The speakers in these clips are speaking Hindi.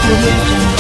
Audio Jungle।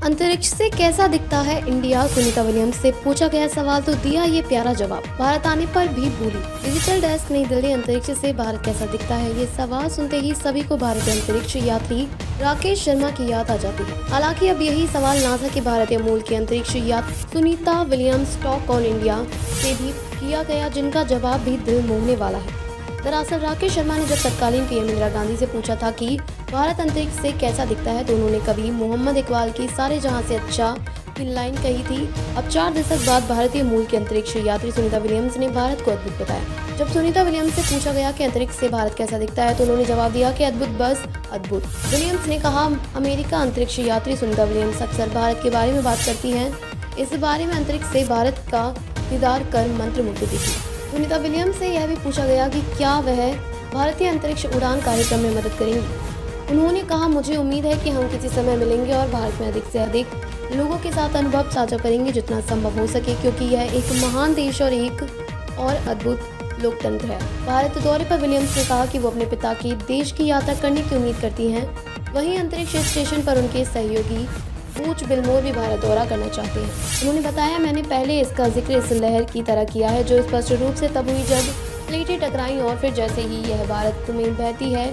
अंतरिक्ष से कैसा दिखता है इंडिया, सुनीता विलियम्स से पूछा गया सवाल तो दिया ये प्यारा जवाब। भारत आने पर भी भूली। डिजिटल डेस्क नई दिल्ली। अंतरिक्ष से भारत कैसा दिखता है, ये सवाल सुनते ही सभी को भारतीय अंतरिक्ष यात्री राकेश शर्मा की याद आ जाती है। हालांकि अब यही सवाल नासा के भारतीय मूल की अंतरिक्ष यात्री Sunita Williams talk on India से भी किया गया, जिनका जवाब भी दिल मोहने वाला है। दरअसल राकेश शर्मा ने जब तत्कालीन पीएम इंदिरा गांधी से पूछा था कि भारत अंतरिक्ष से कैसा दिखता है, तो उन्होंने कभी मोहम्मद इकबाल की सारे जहां से अच्छा की लाइन कही थी। अब 4 दशक बाद भारतीय मूल की अंतरिक्ष यात्री सुनीता विलियम्स ने भारत को अद्भुत बताया। जब सुनीता विलियम्स से पूछा गया कि अंतरिक्ष से भारत कैसा दिखता है, तो उन्होंने जवाब दिया कि अद्भुत, बस अद्भुत। विलियम्स ने कहा, अमेरिका अंतरिक्ष यात्री सुनीता विलियम्स अक्सर भारत के बारे में बात करती हैं। इस बारे में अंतरिक्ष से भारत का दीदार कर मंत्रमुग्ध दिखी। सुनीता विलियम्स से यह भी पूछा गया कि क्या वह भारतीय अंतरिक्ष उड़ान कार्यक्रम में मदद करेंगी। उन्होंने कहा, मुझे उम्मीद है कि हम किसी समय मिलेंगे और भारत में अधिक से अधिक लोगों के साथ अनुभव साझा करेंगे जितना संभव हो सके, क्योंकि यह एक महान देश और एक और अद्भुत लोकतंत्र है। भारत दौरे पर विलियम्स ने कहा कि वो अपने पिता की देश की यात्रा करने की उम्मीद करती हैं। वहीं अंतरिक्ष स्टेशन पर उनके सहयोगी बूच विल्मोर भी भारत दौरा करना चाहते हैं। उन्होंने बताया, मैंने पहले इसका जिक्र इस लहर की तरह किया है जो स्पष्ट रूप से तब हुई जब प्लेटें टकराई और फिर जैसे ही यह भारत में बहती है,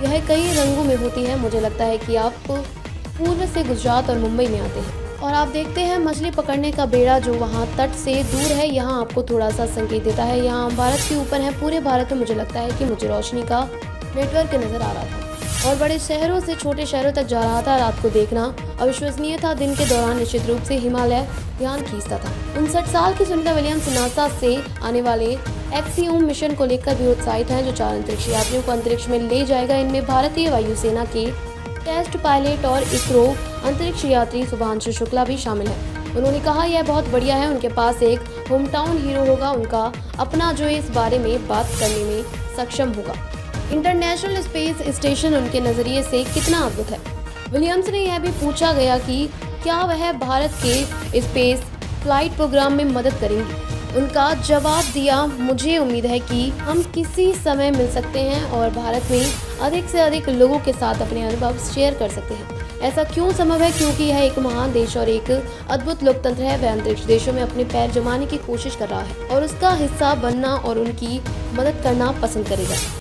यह कई रंगों में होती है। मुझे लगता है कि आप पूर्व से गुजरात और मुंबई में आते हैं और आप देखते हैं मछली पकड़ने का बेड़ा जो वहाँ तट से दूर है, यहाँ आपको थोड़ा सा संकेत देता है। यहाँ भारत के ऊपर है। पूरे भारत में मुझे लगता है कि मुझे रोशनी का नेटवर्क नजर आ रहा था और बड़े शहरों से छोटे शहरों तक जा रहा था। रात को देखना अविश्वसनीय था। दिन के दौरान निश्चित रूप से हिमालय ध्यान खींचता था। 59 साल की सुनीता विलियम्स नासा से आने वाले एक्सियोम मिशन को लेकर भी उत्साहित हैं, जो 4 अंतरिक्ष यात्रियों को अंतरिक्ष में ले जाएगा। इनमें भारतीय वायुसेना के टेस्ट पायलट और इसरो अंतरिक्ष यात्री शुभांशु शुक्ला भी शामिल है। उन्होंने कहा, यह बहुत बढ़िया है। उनके पास एक होम टाउन हीरो होगा, उनका अपना, जो इस बारे में बात करने में सक्षम होगा। इंटरनेशनल स्पेस स्टेशन उनके नजरिए से कितना अद्भुत है। विलियम्स ने यह भी पूछा गया कि क्या वह भारत के स्पेस फ्लाइट प्रोग्राम में मदद करेंगी। उनका जवाब दिया, मुझे उम्मीद है कि हम किसी समय मिल सकते हैं और भारत में अधिक से अधिक लोगों के साथ अपने अनुभव शेयर कर सकते हैं। ऐसा क्यों संभव है? क्योंकि यह एक महान देश और एक अद्भुत लोकतंत्र है। वह अंतरिक्ष देशों में अपने पैर जमाने की कोशिश कर रहा है और उसका हिस्सा बनना और उनकी मदद करना पसंद करेगा।